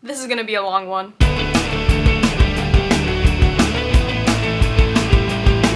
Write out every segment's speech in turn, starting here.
This is gonna be a long one.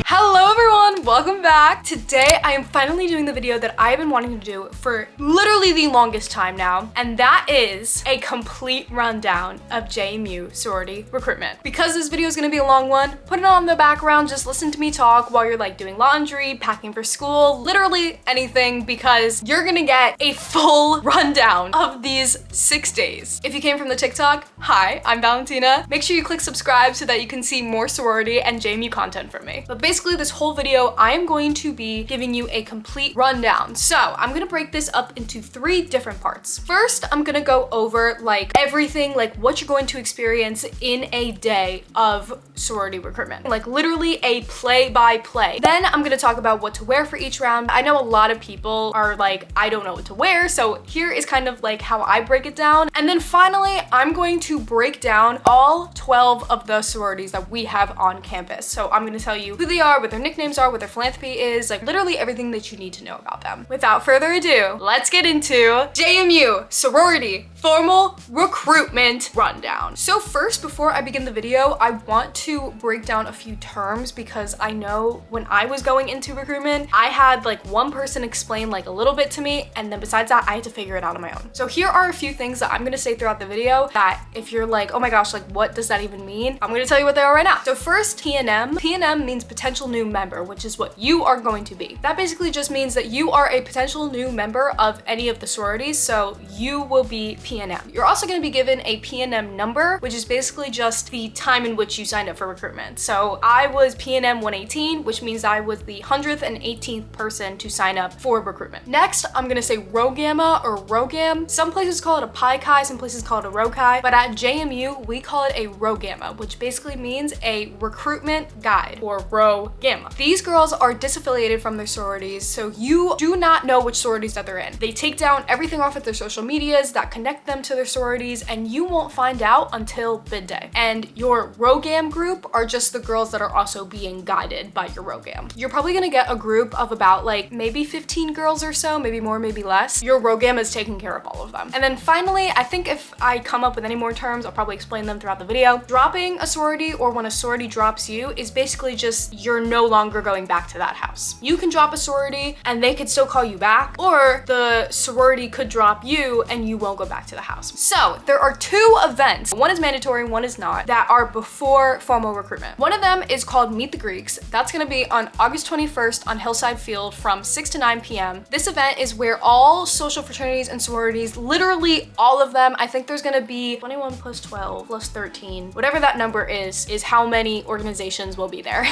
Hello everyone, welcome back. Today I am finally doing the video that I've been wanting to do for literally the longest time now, and that is a complete rundown of JMU sorority recruitment. Because this video is gonna be a long one, put it on the background, just listen to me talk while you're like doing laundry, packing for school, literally anything, because you're gonna get a full rundown of these 6 days. If you came from the TikTok, hi, I'm Valentina. Make sure you click subscribe so that you can see more sorority and JMU content from me. But basically this whole video, I am going to be giving you a complete rundown. So I'm gonna break this up into 3 different parts. First, I'm gonna go over like everything, like what you're going to experience in a day of sorority recruitment, like literally a play-by-play. Then I'm gonna talk about what to wear for each round. I know a lot of people are like, I don't know what to wear, so here is kind of like how I break it down. And then finally, I'm going to break down all 12 of the sororities that we have on campus. So I'm gonna tell you who they are, what their nicknames are, what their philanthropy is, like literally everything that you need to know about them. Without further ado, let's get into JMU sorority formal recruitment rundown. So first, before I begin the video, I want to break down a few terms because I know when I was going into recruitment, I had like one person explain like a little bit to me, and then besides that, I had to figure it out on my own. So here are a few things that I'm gonna say throughout the video that if you're like, oh my gosh, like what does that even mean? I'm gonna tell you what they are right now. So first, PNM. PNM means potential new member, which is what you are going to be. That basically just means that you are a potential new member of any of the sororities, so you will be PNM. You're also going to be given a PNM number, which is basically just the time in which you signed up for recruitment. So I was PNM 118, which means I was the 118th person to sign up for recruitment. Next, I'm going to say Rho Gamma or Rho Gam. Some places call it a Pi Chi, some places call it a Rho Chi, but at JMU, we call it a Rho Gamma, which basically means a recruitment guide or Rho Gamma. These girls are disaffiliated from their sororities, so you do not know which sororities that they're in. They take down everything off of their social medias that connect them to their sororities, and you won't find out until bid day. And your Rho Gam group are just the girls that are also being guided by your Rho Gam. You're probably gonna get a group of about like maybe 15 girls or so, maybe more, maybe less. Your Rho Gam is taking care of all of them. And then finally, I think if I come up with any more terms, I'll probably explain them throughout the video. Dropping a sorority, or when a sorority drops you, is basically just you're no longer going back to that house. You can drop a sorority and they could still call you back, or the sorority could drop you and you won't go back to the house. So there are 2 events, one is mandatory, one is not, that are before formal recruitment. One of them is called Meet the Greeks. That's gonna be on August 21st on Hillside Field from 6 to 9 p.m. This event is where all social fraternities and sororities, literally all of them, I think there's gonna be 21 plus 12 plus 13, whatever that number is how many organizations will be there.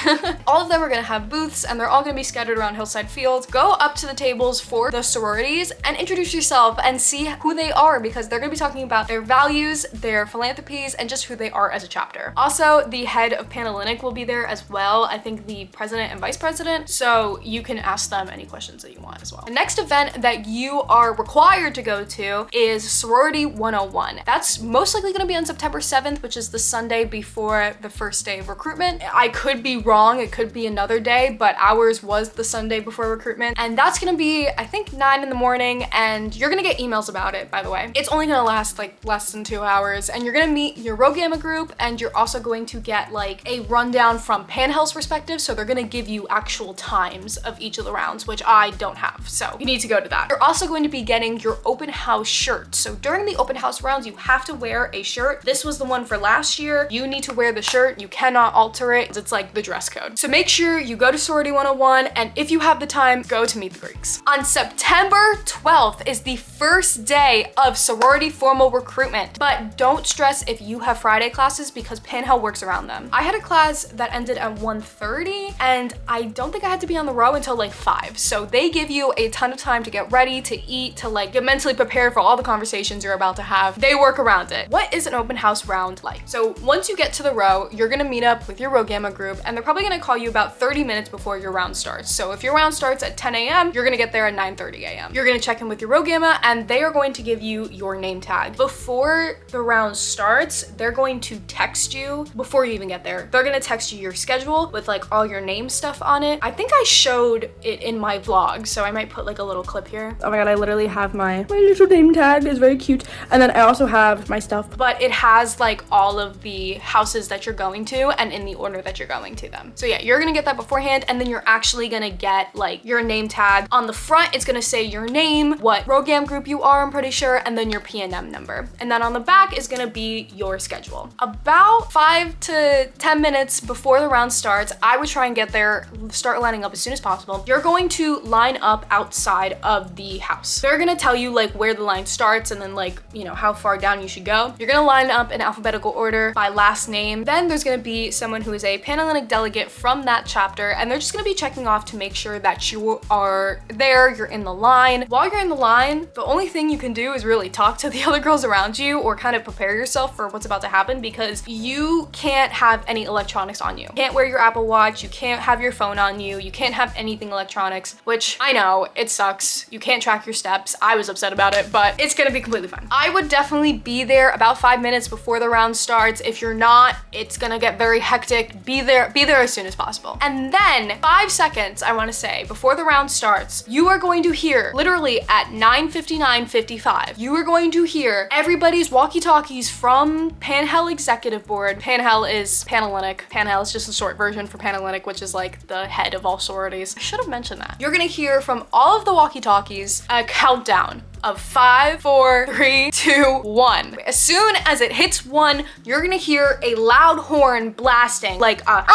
All of them are gonna have booths, and they're all gonna be scattered around Hillside Field. Go up to the tables for the sororities and introduce yourself and see who they are, because they're gonna be talking about their values, their philanthropies, and just who they are as a chapter. Also, the head of Panhellenic will be there as well. I think the president and vice president, so you can ask them any questions that you want as well. The next event that you are required to go to is Sorority 101. That's most likely gonna be on September 7th, which is the Sunday before the first day of recruitment. I could be wrong, it could be another day, but ours was the Sunday before recruitment, and that's gonna be, I think, 9 in the morning, and you're gonna get emails about it, by the way. It's only gonna last like less than 2 hours, and you're gonna meet your Rho Gamma group, and you're also going to get like a rundown from Panhell's perspective, so they're gonna give you actual times of each of the rounds, which I don't have, so you need to go to that. You're also going to be getting your open house shirt. So during the open house rounds, you have to wear a shirt. This was the one for last year. You need to wear the shirt, you cannot alter it. It's like the dress code. So make sure you go to Sorority 101, and if you have the time, go to Meet the Greeks. On September 12th is the first day of sorority formal recruitment, but don't stress if you have Friday classes because Panhell works around them. I had a class that ended at 1:30, and I don't think I had to be on the row until like 5. So they give you a ton of time to get ready, to eat, to like get mentally prepared for all the conversations you're about to have. They work around it. What is an open house round like? So once you get to the row, you're gonna meet up with your Rho Gamma group, and they're probably gonna call you about 30 minutes before your round starts. So if your round starts at 10 a.m., you're gonna get there at 9:30 a.m. You're gonna check in with your row gamma and they are going to give you your name tag. Before the round starts, they're going to text you before you even get there. They're gonna text you your schedule with like all your name stuff on it. I think I showed it in my vlog, so I might put like a little clip here. Oh my god, I literally have my little name tag. It's very cute. And then I also have my stuff, but it has like all of the houses that you're going to and in the order that you're going to them. So yeah, you're gonna get that beforehand, and then you're actually gonna get like your name tag. On the front, it's gonna say your name, what program group you are, I'm pretty sure, and then your PNM number. And then on the back is gonna be your schedule. About 5 to 10 minutes before the round starts, I would try and get there, start lining up as soon as possible. You're going to line up outside of the house. They're gonna tell you like where the line starts and then like, you know, how far down you should go. You're gonna line up in alphabetical order by last name. Then there's gonna be someone who is a Panhellenic delegate from that chapter, and they're just gonna be checking off to make sure that you are there, you're in the line. While you're in the line, the only thing you can do is really talk to the other girls around you or kind of prepare yourself for what's about to happen, because you can't have any electronics on you. You can't wear your Apple Watch, you can't have your phone on you, you can't have anything electronics, which I know, it sucks. You can't track your steps. I was upset about it, but it's gonna be completely fine. I would definitely be there about 5 minutes before the round starts. If you're not, it's gonna get very hectic. Be there as soon as possible. And then 5 seconds, I wanna say, before the round starts, you are going to hear, literally at 9:59:55, you are going to hear everybody's walkie-talkies from Panhell Executive Board. Panhell is Panhellenic. Panhell is just a short version for Panhellenic, which is like the head of all sororities. I should have mentioned that. You're gonna hear from all of the walkie-talkies a countdown of 5, 4, 3, 2, 1. As soon as it hits 1, you're gonna hear a loud horn blasting, like a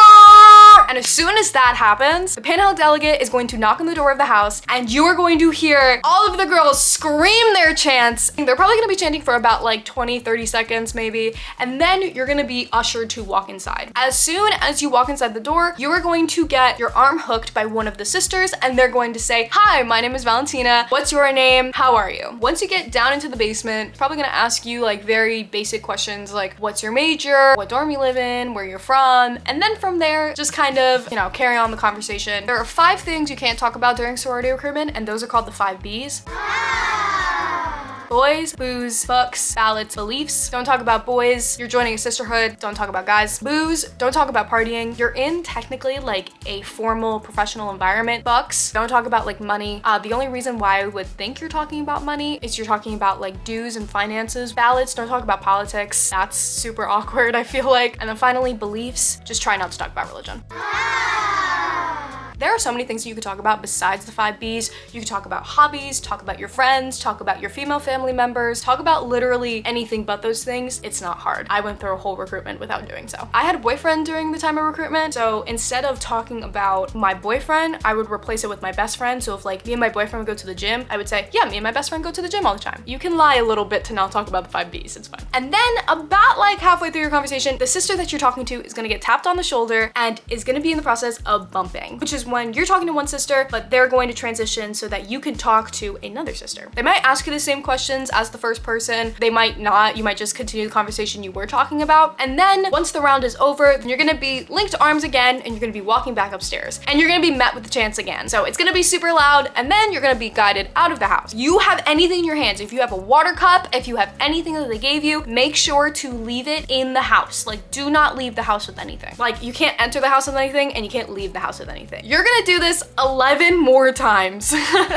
and as soon as that happens, the Panhell delegate is going to knock on the door of the house, and you are going to hear all of the girls scream their chants. They're probably gonna be chanting for about like 20, 30 seconds maybe, and then you're gonna be ushered to walk inside. As soon as you walk inside the door, you are going to get your arm hooked by one of the sisters, and they're going to say, "Hi, my name is Valentina. What's your name? How are you?" Once you get down into the basement, probably gonna ask you like very basic questions like, what's your major, what dorm you live in, where you're from, and then from there, just kind of, you know, carry on the conversation. There are 5 things you can't talk about during sorority recruitment, and those are called the 5 Bs. Boys, booze, books, ballots, beliefs. Don't talk about boys. You're joining a sisterhood. Don't talk about guys. Booze. Don't talk about partying. You're in technically like a formal professional environment. Bucks. Don't talk about like money. The only reason why I would think you're talking about money is you're talking about like dues and finances. Ballots. Don't talk about politics. That's super awkward, I feel like. And then finally, beliefs. Just try not to talk about religion. There are so many things that you could talk about besides the 5 Bs. You could talk about hobbies, talk about your friends, talk about your female family members, talk about literally anything but those things. It's not hard. I went through a whole recruitment without doing so. I had a boyfriend during the time of recruitment, so instead of talking about my boyfriend, I would replace it with my best friend. So if like me and my boyfriend would go to the gym, I would say, yeah, me and my best friend go to the gym all the time. You can lie a little bit to not talk about the 5 Bs, it's fine. And then about like halfway through your conversation, the sister that you're talking to is gonna get tapped on the shoulder and is gonna be in the process of bumping, which is when you're talking to one sister, but they're going to transition so that you can talk to another sister. They might ask you the same questions as the first person. They might not. You might just continue the conversation you were talking about. And then once the round is over, then you're gonna be linked arms again, and you're gonna be walking back upstairs, and you're gonna be met with the chants again. So it's gonna be super loud, and then you're gonna be guided out of the house. You have anything in your hands. If you have a water cup, if you have anything that they gave you, make sure to leave it in the house. Like, do not leave the house with anything. Like, you can't enter the house with anything, and you can't leave the house with anything. You're gonna do this 11 more times.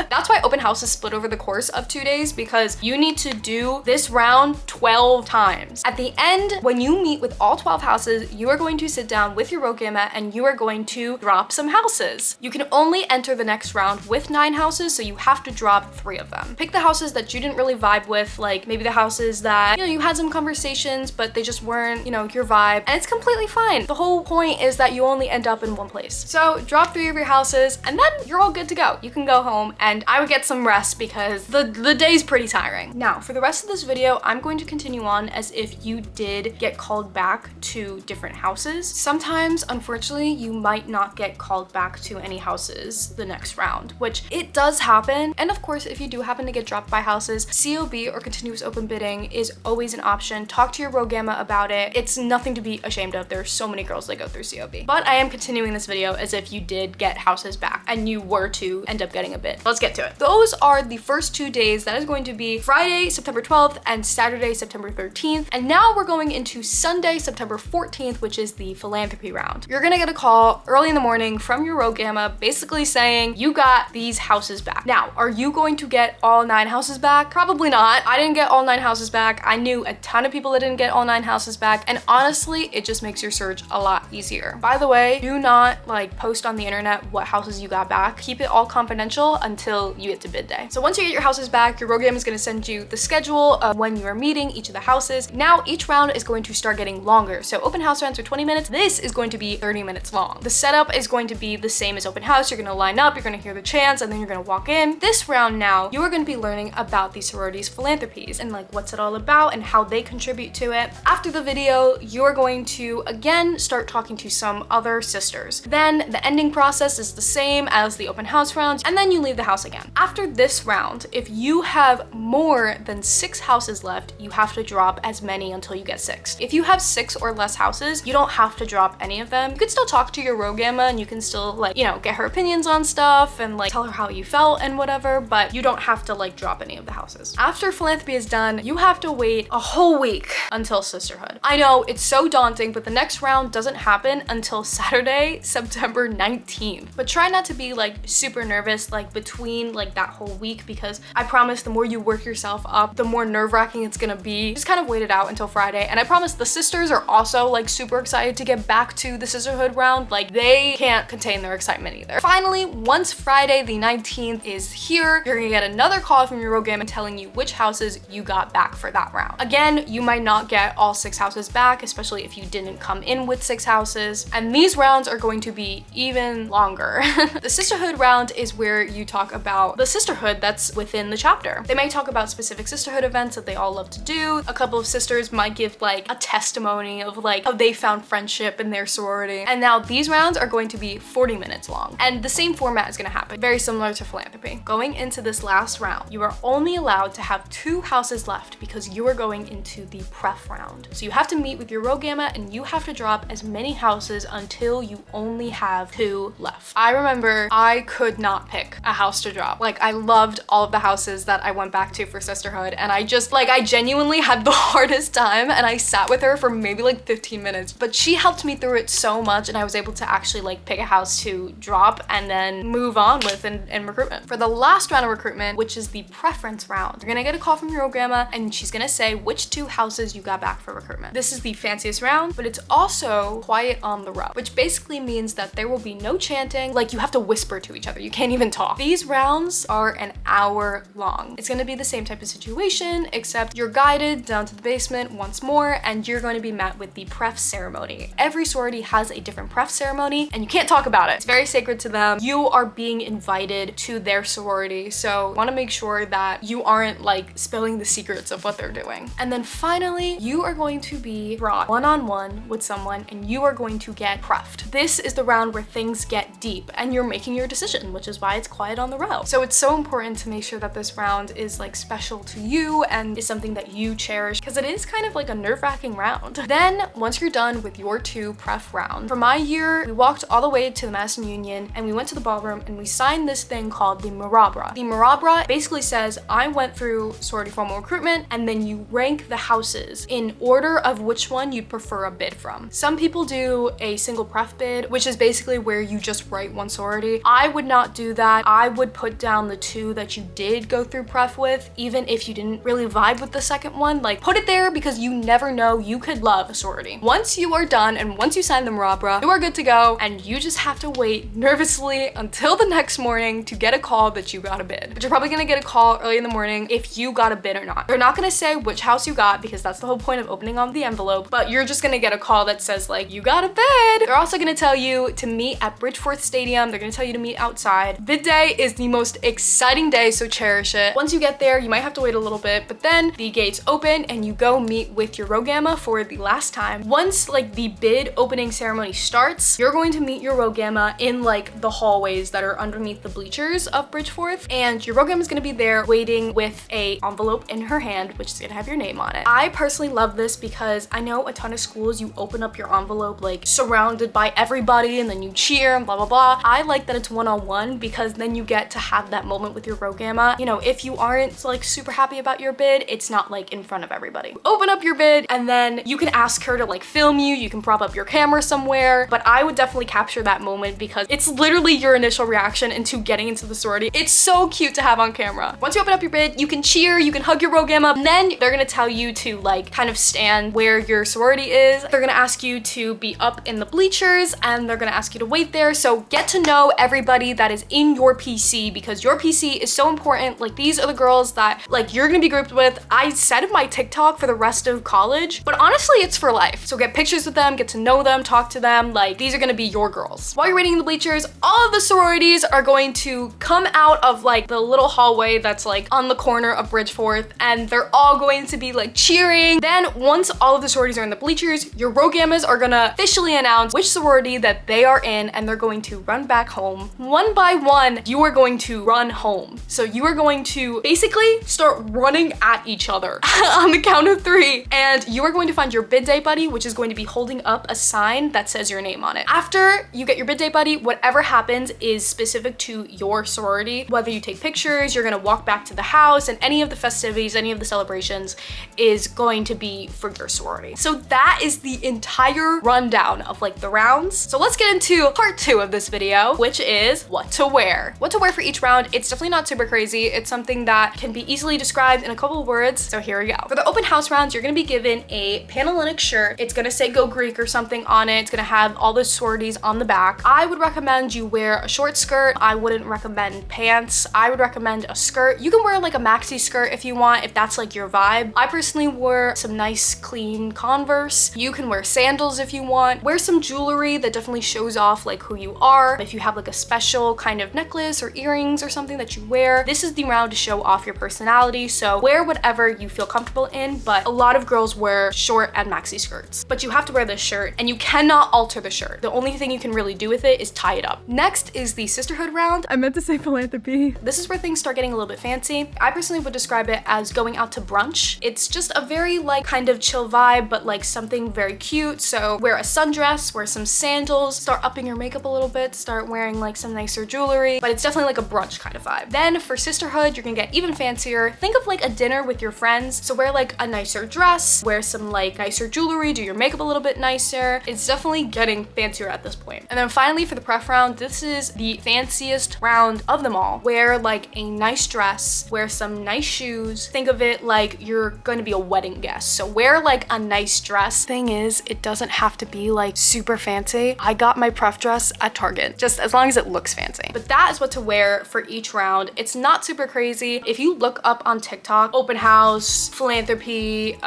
That's why open house is split over the course of 2 days, because you need to do this round 12 times. At the end, when you meet with all 12 houses, you are going to sit down with your row gamma and you are going to drop some houses. You can only enter the next round with 9 houses, so you have to drop 3 of them. Pick the houses that you didn't really vibe with, like maybe the houses that, you know, you had some conversations, but they just weren't, you know, your vibe, and it's completely fine. The whole point is that you only end up in one place. So drop 3 of your houses, and then you're all good to go. You can go home, and I would get some rest because the day's pretty tiring. Now, for the rest of this video, I'm going to continue on as if you did get called back to different houses. Sometimes, unfortunately, you might not get called back to any houses the next round, which it does happen. And of course, if you do happen to get dropped by houses, COB or continuous open bidding is always an option. Talk to your row gamma about it. It's nothing to be ashamed of. There are so many girls that go through COB. But I am continuing this video as if you did get houses back and you were to end up getting a bid. Let's get to it. Those are the first 2 days. That is going to be Friday, September 12th and Saturday, September 13th. And now we're going into Sunday, September 14th, which is the philanthropy round. You're gonna get a call early in the morning from your Rho Gamma basically saying you got these houses back. Now, are you going to get all 9 houses back? Probably not. I didn't get all 9 houses back. I knew a ton of people that didn't get all 9 houses back. And honestly, it just makes your search a lot easier. By the way, do not like post on the internet what houses you got back. Keep it all confidential until you get to bid day. So once you get your houses back, your Rho Gamma is gonna send you the schedule of when you are meeting each of the houses. Now, each round is going to start getting longer. So open house rounds are 20 minutes. This is going to be 30 minutes long. The setup is going to be the same as open house. You're gonna line up, you're gonna hear the chants, and then you're gonna walk in. This round now, you are gonna be learning about the sororities philanthropies and like what's it all about and how they contribute to it. After the video, you're going to again start talking to some other sisters. Then the ending process is the same as the open house rounds, and then you leave the house again. After this round, if you have more than 6 houses left, you have to drop as many until you get 6. If you have 6 or less houses, you don't have to drop any of them. You can still talk to your Rho Gamma and you can still like, you know, get her opinions on stuff and like tell her how you felt and whatever, but you don't have to like drop any of the houses. After philanthropy is done, you have to wait a whole week until sisterhood. I know it's so daunting, but the next round doesn't happen until Saturday, September 19th. But try not to be like super nervous like between like that whole week, because I promise the more you work yourself up, the more nerve-wracking it's gonna be. Just kind of wait it out until Friday. And I promise the sisters are also like super excited to get back to the sisterhood round. Like they can't contain their excitement either. Finally, once Friday the 19th is here, you're gonna get another call from your Rho Gamma telling you which houses you got back for that round. Again, you might not get all 6 houses back, especially if you didn't come in with 6 houses. And these rounds are going to be even longer. The sisterhood round is where you talk about the sisterhood that's within the chapter. They may talk about specific sisterhood events that they all love to do. A couple of sisters might give like a testimony of like how they found friendship in their sorority. And now these rounds are going to be 40 minutes long. And the same format is gonna happen, very similar to philanthropy. Going into this last round, you are only allowed to have 2 houses left because you are going into the pref round. So you have to meet with your Rho Gamma and you have to drop as many houses until you only have 2 left. I remember I could not pick a house to drop. Like I loved all of the houses that I went back to for sisterhood, and I just like, I genuinely had the hardest time, and I sat with her for maybe like 15 minutes, but she helped me through it so much, and I was able to actually like pick a house to drop and then move on with in recruitment. For the last round of recruitment, which is the preference round, you're gonna get a call from your Rho Gamma and she's gonna say which 2 houses you got back for recruitment. This is the fanciest round, but it's also quiet on the row, which basically means that there will be no chanting. Like you have to whisper to each other. You can't even talk. These rounds are an hour long. It's gonna be the same type of situation, except you're guided down to the basement once more and you're going to be met with the pref ceremony. Every sorority has a different pref ceremony and you can't talk about it. It's very sacred to them. You are being invited to their sorority, so want to make sure that you aren't like spilling the secrets of what they're doing. And then finally, you are going to be brought one-on-one with someone and you are going to get prefed. This is the round where things get deep and you're making your decision, which is why it's quiet on the row. So it's so important to make sure that this round is like special to you and is something that you cherish, because it is kind of like a nerve-wracking round. Then once you're done with your 2 pref rounds, for my year, we walked all the way to the Madison Union and we went to the ballroom and we signed this thing called the Marabra. The Marabra basically says, I went through sorority formal recruitment, and then you rank the houses in order of which one you'd prefer a bid from. Some people do a single pref bid, which is basically where you just write one sorority. I would not do that. I would put down the 2 that you did go through pref with, even if you didn't really vibe with the second one. Like put it there because you never know, you could love a sorority. Once you are done and once you sign the Marabra, you are good to go, and you just have to wait nervously until the next morning to get a call that you got a bid. But you're probably gonna get a call early in the morning if you got a bid or not. They're not gonna say which house you got because that's the whole point of opening on the envelope, but you're just gonna get a call that says like, you got a bid. They're also gonna tell you to meet at Bridgeforth Stadium. They're gonna tell you to meet outside. Bid day is the most exciting day, so cherish it. Once you get there, you might have to wait a little bit, but then the gates open and you go meet with your Rho Gamma for the last time. Once like the bid opening ceremony starts, you're going to meet your Rho Gamma in like the hallways that are underneath the bleachers of Bridgeforth, and your Rho Gamma is gonna be there waiting with a envelope in her hand, which is gonna have your name on it. I personally love this because I know a ton of schools, you open up your envelope like surrounded by everybody and then you cheer, blah, blah, blah. I like that it's one-on-one because then you get to have that moment with your Rho Gamma. You know, if you aren't like super happy about your bid, it's not like in front of everybody. Open up your bid and then you can ask her to like film you. You can prop up your camera somewhere, but I would definitely capture that moment because it's literally your initial reaction into getting into the sorority. It's so cute to have on camera. Once you open up your bid, you can cheer, you can hug your Rho Gamma, and then they're gonna tell you to like kind of stand where your sorority is. They're gonna ask you to be up in the bleachers and they're gonna ask you to wait there. So get to know everybody that is in your PC because your PC is so important. Like these are the girls that like you're gonna be grouped with. I said in my TikTok for the rest of college, but honestly it's for life. So get pictures with them, get to know them, talk to them. Like these are gonna be your girls. While you're waiting in the bleachers, all of the sororities are going to come out of like the little hallway that's like on the corner of Bridgeforth and they're all going to be like cheering. Then once all of the sororities are in the bleachers, your Rho Gammas are gonna officially announce which sorority that they are in and they're going to run back home. One by one, you are going to run home. So you are going to basically start running at each other on the count of 3 and you are going to find your bid day buddy, which is going to be holding up a sign that says your name on it. After you get your bid day buddy, whatever happens is specific to your sorority. Whether you take pictures, you're gonna walk back to the house, and any of the festivities, any of the celebrations is going to be for your sorority. So that is the entire rundown of like the rounds. So let's get into part 2 of this video, which is what to wear. What to wear for each round. It's definitely not super crazy. It's something that can be easily described in a couple of words. So here we go. For the open house rounds, you're gonna be given a Panhellenic shirt. It's gonna say Go Greek or something on it. It's gonna have all the sororities on the back. I would recommend you wear a short skirt. I wouldn't recommend pants. I would recommend a skirt. You can wear like a maxi skirt if you want, if that's like your vibe. I personally wore some nice clean Converse. You can wear sandals if you want. Wear some jewelry that definitely shows off like who you are. If you have like a special kind of necklace or earrings or something that you wear, this is the round to show off your personality. So wear whatever you feel comfortable in, but a lot of girls wear short and maxi skirts. But you have to wear this shirt and you cannot alter the shirt. The only thing you can really do with it is tie it up. Next is the sisterhood round. I meant to say philanthropy. This is where things start getting a little bit fancy. I personally would describe it as going out to brunch. It's just a very like kind of chill vibe, but like something very cute. So wear a sundress, wear some sandals, start upping your makeup a little bit, start wearing like some nicer jewelry, but it's definitely like a brunch kind of vibe. Then for sisterhood, you're gonna get even fancier. Think of like a dinner with your friends. So wear like a nicer dress, wear some like nicer jewelry, do your makeup a little bit nicer. It's definitely getting fancier at this point. And then finally for the pref round, this is the fanciest round of them all. Wear like a nice dress, wear some nice shoes. Think of it like you're going to be a wedding guest. So wear like a nice dress. Thing is, it doesn't have to be like super fancy. I got my pref dress at Target, just as long as it looks fancy. But that is what to wear for each round. It's not super crazy. If you look up on TikTok, open house, philanthropy,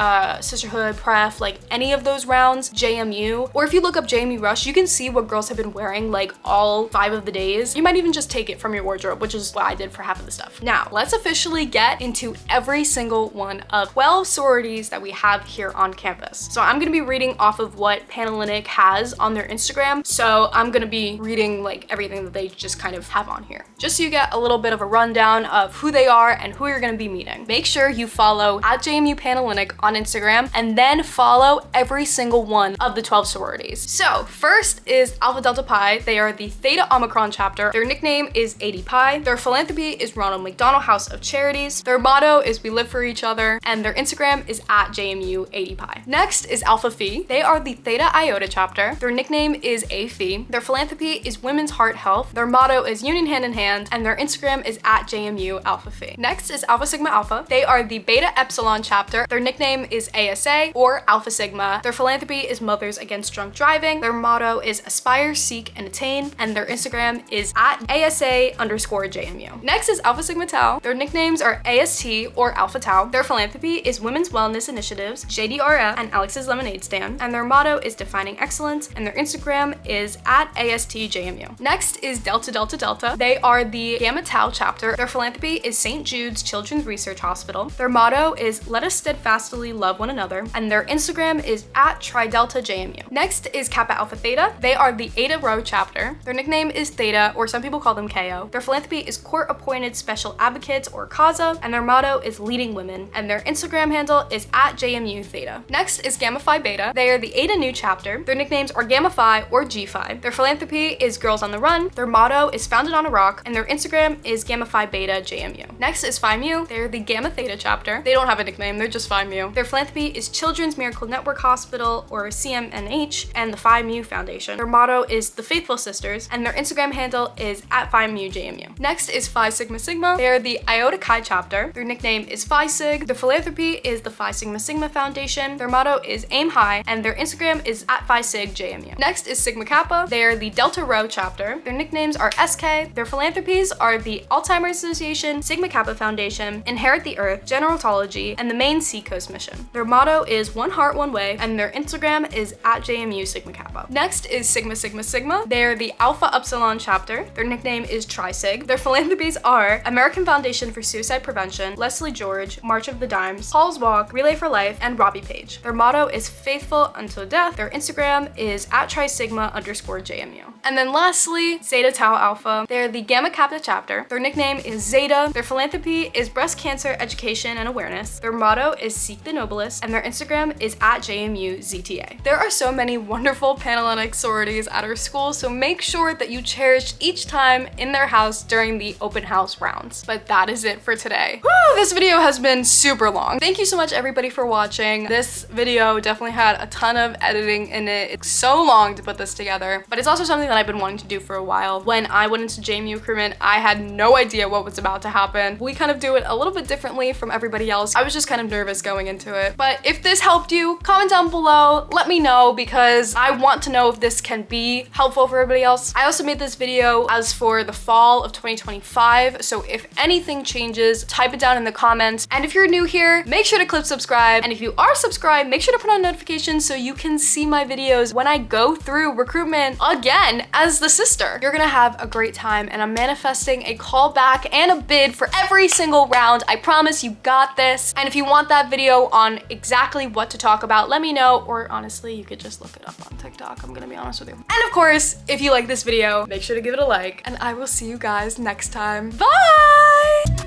sisterhood, pref, like any of those rounds, JMU, or if you look up JMU Rush, you can see what girls have been wearing like all 5 of the days. You might even just take it from your wardrobe, which is what I did for half of the stuff. Now, let's officially get into every single one of 12 sororities that we have here on campus. So I'm gonna be reading off of what Panhellenic has on their Instagram. So I'm gonna be reading like everything that they just kind of have on here, just so you get a little bit of a rundown of who they are and who you're gonna be meeting. Make sure you follow at JMU Panhellenic on Instagram and then follow every single one of the 12 sororities. So first is Alpha Delta Pi. They are the Theta Omicron chapter. Their nickname is 80 Pi. Their philanthropy is Ronald McDonald House of Charities. Their motto is We Live for Each Other, and their Instagram is at JMU 80 Pi. Next is Alpha Phi. They are the Theta Iota chapter. Their nickname is A Phi. Their philanthropy is Women's Heart Health. Their motto is Union Hand in Hand, and their Instagram is at JMU Alpha Phi. Next is Alpha Sigma Alpha. They are the Beta Epsilon chapter. Their nickname is ASA or Alpha Sigma. Their philanthropy is Mothers Against Drunk Driving. Their motto is Aspire, Seek, and Attain, and their Instagram is at ASA_JMU. Next is Alpha Sigma Tau. Their nicknames are AST or Alpha Tau. Their philanthropy is Women's Wellness Initiatives, JDRF, and Alex's Lemonade Stand, and their motto is Defining Excellence, and their Instagram is at ASTJMU. Next is Delta Delta Delta. They are the Gamma Tau chapter. Their philanthropy is St. Jude's Children's Research Hospital. Their motto is Let Us Steadfastly Love One Another, and their Instagram is at TriDeltaJMU. Next is Kappa Alpha Theta. They are the Eta Rho chapter. Their nickname is Theta, or some people call them KO. Their philanthropy is Court Appointed Special Advocates, or CASA, and their motto is Leading Women, and their Instagram handle is at JMU Theta. Next is Gamma Phi Beta. They are the Eta Nu chapter. Their nicknames are Gamma Phi or G Phi. Their philanthropy philanthropy is Girls on the Run. Their motto is Founded on a Rock, and their Instagram is Gamma Phi Beta JMU. Next is Phi Mu. They're the Gamma Theta chapter. They don't have a nickname, they're just Phi Mu. Their philanthropy is Children's Miracle Network Hospital, or CMNH, and the Phi Mu Foundation. Their motto is The Faithful Sisters, and their Instagram handle is @Phi Mu JMU. Next is Phi Sigma Sigma. They are the Iota Chi chapter. Their nickname is Phi Sig. Their philanthropy is the Phi Sigma Sigma Foundation. Their motto is Aim High, and their Instagram is @Phi Sig JMU. Next is Sigma Kappa. They are the Delta Rho chapter. Their nicknames are SK. Their philanthropies are the Alzheimer's Association, Sigma Kappa Foundation, Inherit the Earth, Generaltology, and the Main Seacoast Mission. Their motto is One Heart, One Way, and their Instagram is @JMU Sigma Kappa. Next is Sigma Sigma Sigma. They are the Alpha Upsilon chapter. Their nickname is Tri-Sig. Their philanthropies are American Foundation for Suicide Prevention, Leslie George, March of the Dimes, Paul's Walk, Relay for Life, and Robbie Page. Their motto is Faithful Until Death. Their Instagram is @Trisigma_JMU. And then lastly, Zeta Tau Alpha. They're the Gamma Kappa chapter. Their nickname is Zeta. Their philanthropy is Breast Cancer Education and Awareness. Their motto is Seek the Noblest, and their Instagram is @JMU ZTA. There are so many wonderful Panhellenic sororities at our school, so make sure that you cherish each time in their house during the open house rounds. But that is it for today. Woo, this video has been super long. Thank you so much everybody for watching. This video definitely had a ton of editing in it. It's so long to put this together, but it's also something that I've been wanting to do for a while. When I went into JMU recruitment, I had no idea what was about to happen. We kind of do it a little bit differently from everybody else. I was just kind of nervous going into it. But if this helped you, comment down below, let me know, because I want to know if this can be helpful for everybody else. I also made this video as for the fall of 2025, so if anything changes, type it down in the comments. And if you're new here, make sure to click subscribe. And if you are subscribed, make sure to put on notifications so you can see my videos when I go through recruitment again as the sister. You're gonna have a great time, and I'm manifesting a callback and a bid for every single round. I promise, you got this. And if you want that video on exactly what to talk about, let me know, or honestly, you could just look it up on TikTok. I'm gonna be honest with you. And of course, if you like this video, make sure to give it a like, and I will see you guys next time. Bye!